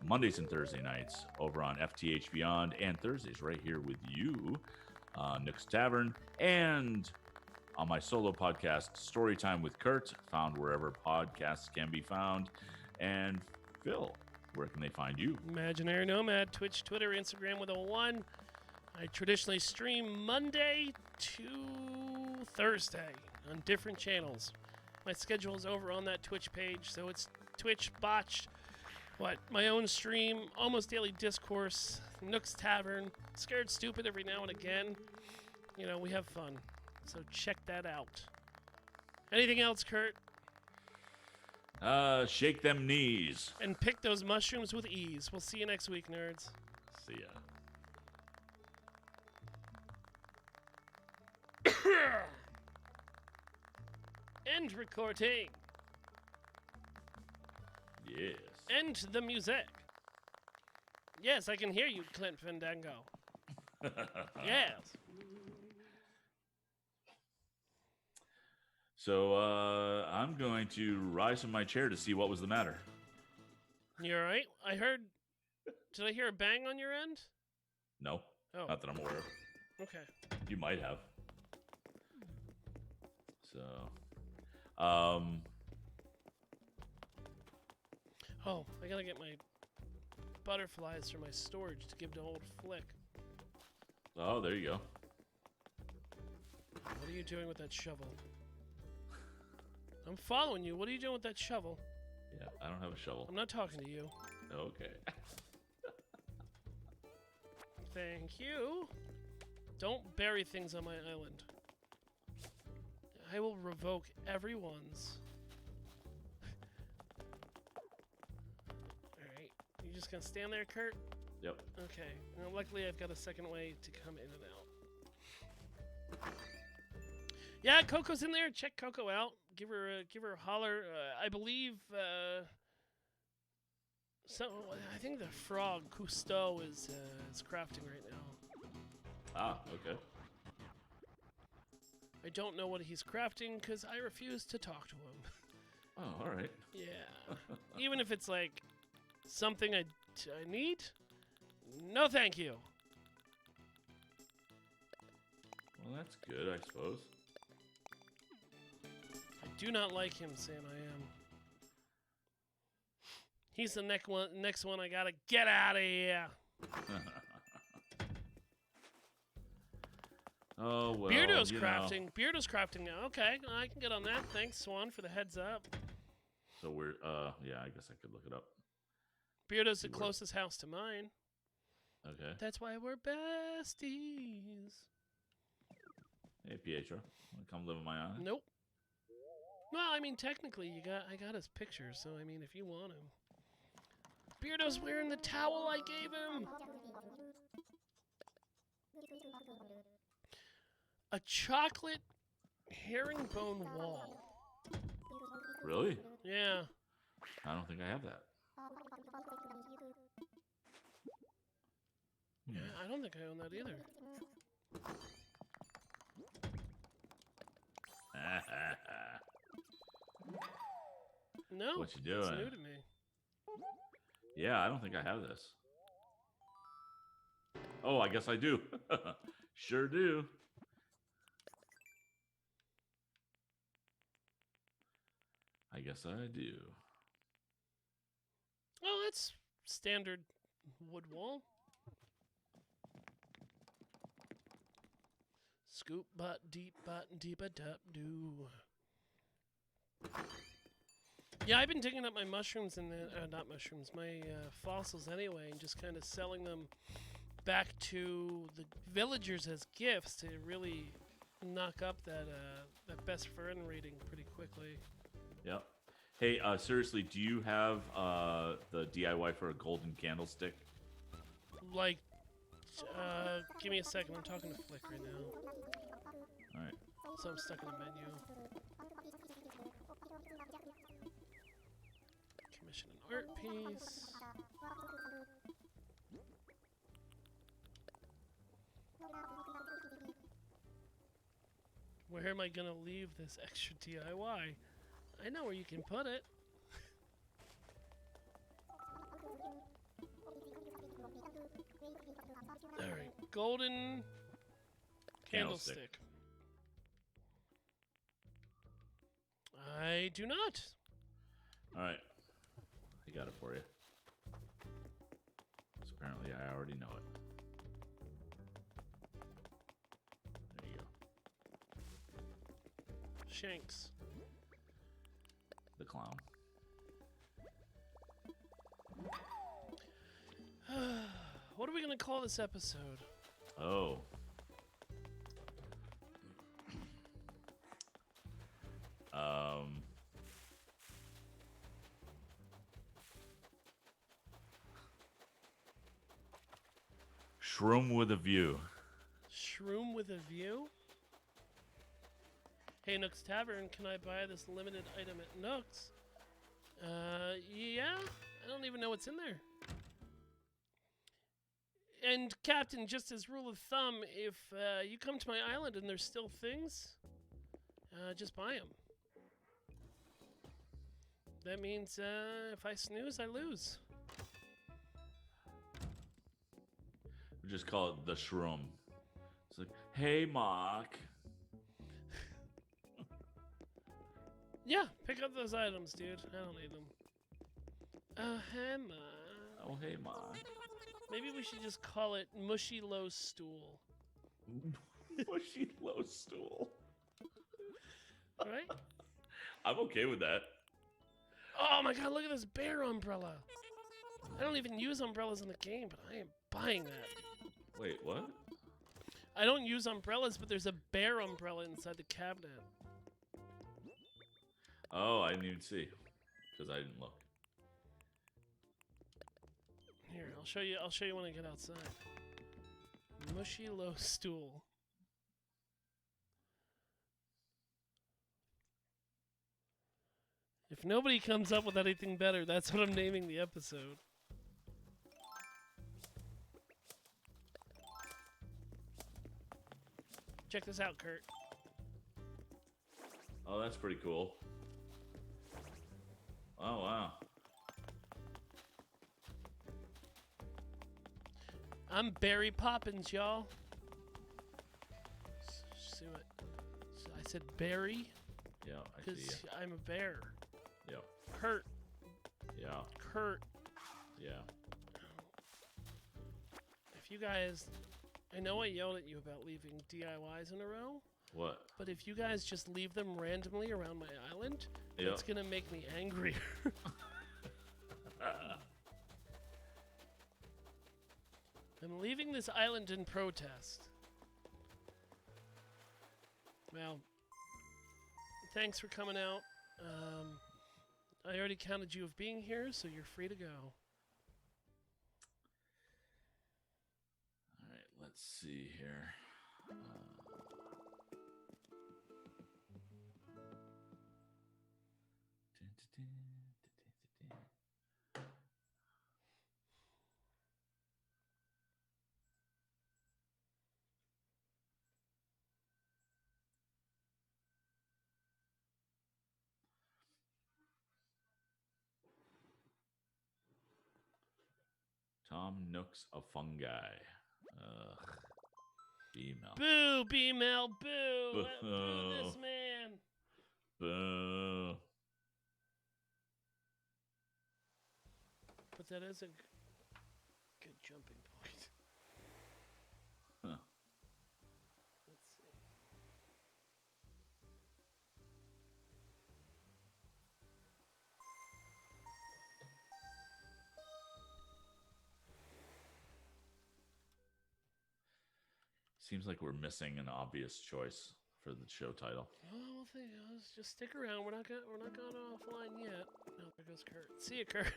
Mondays and Thursday nights over on FTH Beyond, and Thursdays right here with you, Nook's Tavern, and on my solo podcast, Storytime with Kurt, found wherever podcasts can be found. And Phil, where can they find you? Imaginary Nomad, Twitch, Twitter, Instagram with a 1. I traditionally stream Monday to Thursday on different channels. My schedule is over on that Twitch page, so it's Twitch botched. My own stream, almost daily discourse, Nook's Tavern, Scared Stupid every now and again. You know, we have fun, so check that out. Anything else, Kurt? Shake them knees. And pick those mushrooms with ease. We'll see you next week, nerds. See ya. End recording. Yes. End the music. Yes, I can hear you, Clint Fandango. Yes. So, I'm going to rise from my chair to see what was the matter. You alright? I heard... Did I hear a bang on your end? No. Oh. Not that I'm aware of. Okay. You might have. So, Oh, I gotta get my butterflies from my storage to give to old Flick. oh, there you go. What are you doing with that shovel? I'm following you. What are you doing with that shovel? Yeah, I don't have a shovel. I'm not talking to you. Okay. Thank you. Don't bury things on my island. I will revoke everyone's. Alright. You just gonna stand there, Kurt? Yep. Okay. Well, luckily I've got a second way to come in and out. Yeah, Coco's in there. Check Coco out. Give her a holler. I believe I think the frog Cousteau is crafting right now. Ah, okay. I don't know what he's crafting because I refuse to talk to him. Oh, all right. Yeah. Even if it's like something I need, no thank you. Well, that's good, I suppose. I do not like him, Sam I am. He's the next one I gotta get out of here. Oh, well, Beardo's you crafting. know. Beardo's crafting now. Okay, I can get on that. Thanks, Swan, for the heads up. So we're, yeah, I guess I could look it up. Beardo's the closest house to mine. Okay. That's why we're besties. Hey, Pietro, wanna come live in my island? Nope. Well, I mean, technically, I got his picture, so I mean, if you want him. Beardo's wearing the towel I gave him. A chocolate herringbone wall. Really? Yeah. I don't think I have that. Yeah, I don't think I own that either. No. What you doing? It's new to me. Yeah, I don't think I have this. Oh, I guess I do. Sure do. I guess I do. Oh, that's standard wood wall. Scoop butt deep a dup doo. Yeah, I've been digging up my mushrooms and not mushrooms, my fossils anyway, and just kind of selling them back to the villagers as gifts to really knock up that best fern rating pretty quickly. Yep. Hey, seriously, do you have the DIY for a golden candlestick? Like, give me a second. I'm talking to Flick right now. All right. So I'm stuck in a menu. Commission an art piece. Where am I gonna leave this extra DIY? I know where you can put it. Alright, golden candlestick. I do not. All right. I got it for you. So apparently I already know it. There you go. Shanks. The clown. What are we going to call this episode? Oh. Shroom with a view. Shroom with a view? Hey, Nook's Tavern, can I buy this limited item at Nook's? Yeah? I don't even know what's in there. And, Captain, just as rule of thumb, if you come to my island and there's still things, just buy them. That means if I snooze, I lose. We just call it the shroom. It's like, hey, Mark. Yeah, pick up those items, dude. I don't need them. Hey, Mark. Oh, hey, Mark. Maybe we should just call it Mushy Low Stool. Mushy low stool. Right? I'm okay with that. Oh my god, look at this bear umbrella. I don't even use umbrellas in the game, but I am buying that. Wait, what? I don't use umbrellas, but there's a bear umbrella inside the cabinet. Oh, I didn't even see. Because I didn't look. Here, I'll show you when I get outside. Mushy Low Stool. If nobody comes up with anything better, that's what I'm naming the episode. Check this out, Kurt. Oh, that's pretty cool. Oh, wow. I'm Barry Poppins, y'all. See what? I said Barry. Yeah, I see Because ya. I'm a bear. Yep. Kurt. Yeah. Kurt. Yeah. If you guys... I know I yelled at you about leaving DIYs in a row. What? But if you guys just leave them randomly around my island, Yep. it's gonna make me angrier. I'm leaving this island in protest. Well, thanks for coming out. I already counted you of being here, so you're free to go. All right, let's let's see here. Tom Nook's a fungi. Ugh. Female. Boo, B-Mel, boo! Boo. Boo this man! Boo. But that is a good jumping point. Huh. Let's see. Seems like we're missing an obvious choice for the show title. Oh, let's just stick around. We're not going offline yet. No, there goes Kurt. See you, Kurt.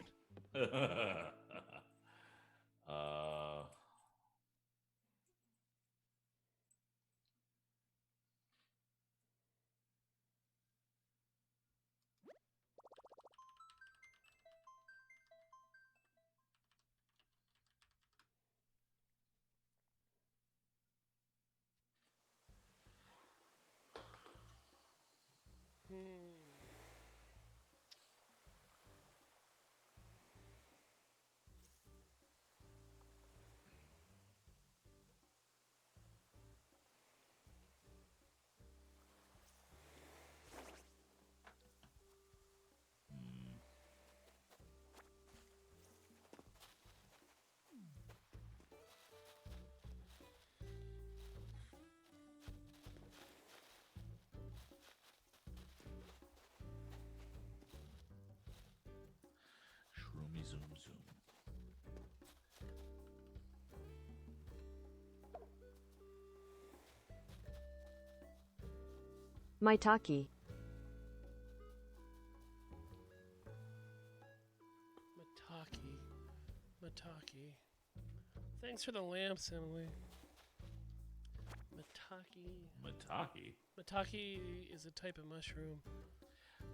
Shroomy zoom zoom. Maitake. Mataki. Thanks for the lamps, Emily. Mataki. Mataki? Mataki is a type of mushroom.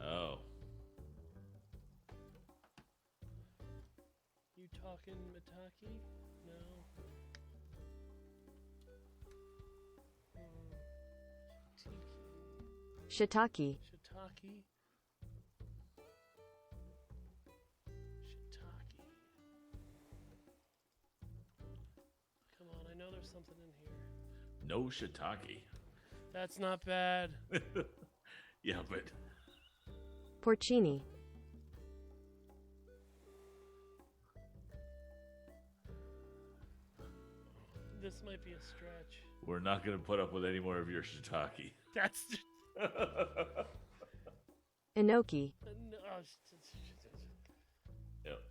Oh. You talking Mataki? No. Shitake. Shitake. Come on, I know there's something in here. No shiitake. That's not bad. Yeah, but Porcini. This might be a stretch. we're not going to put up with any more of your shiitake. That's... Inoki. No, Yep.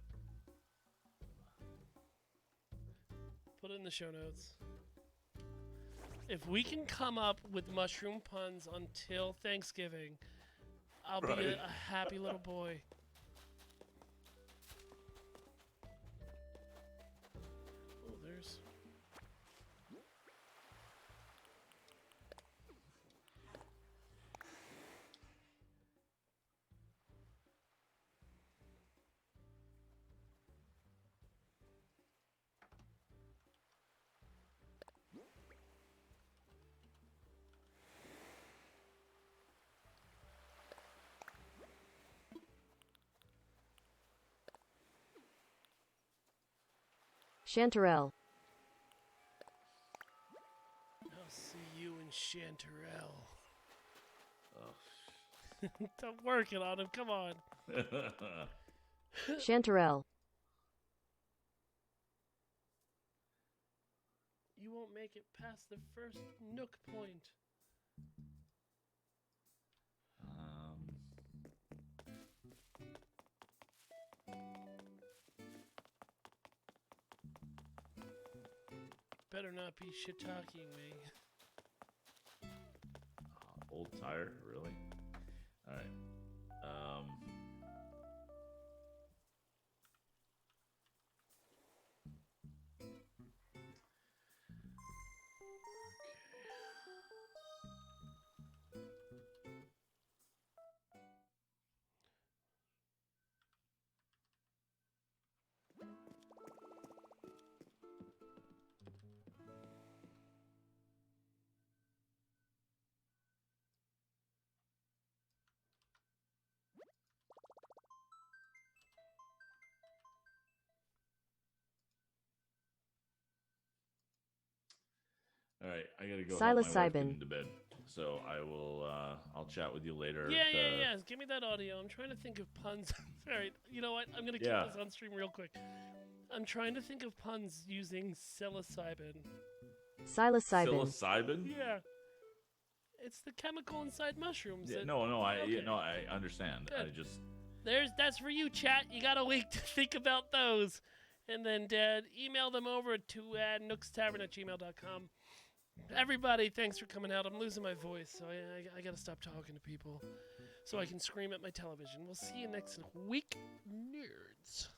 put it in the show notes. If we can come up with mushroom puns until Thanksgiving, I'll be Right. a happy little boy. Oh, there's... Chanterelle. I'll see you in Chanterelle. Oh. I'm working on him. Come on. Chanterelle. You won't make it past the first nook point. Better not be shitaking me. Old tire, really? All right. All right, I gotta go help my wife get Psilocybin. into bed. So I will. I'll chat with you later. Yeah. Give me that audio. I'm trying to think of puns. All right, you know what? I'm gonna keep this on stream real quick. I'm trying to think of puns using psilocybin. Psilocybin. Psilocybin? Yeah, it's the chemical inside mushrooms. Yeah, that- no, Okay. I understand. Good. I just That's for you, chat. You got a week to think about those. And then, Dad, email them over to nookstavern@gmail.com. Everybody, thanks for coming out. I'm losing my voice, so I got to stop talking to people so I can scream at my television. We'll see you next week, nerds.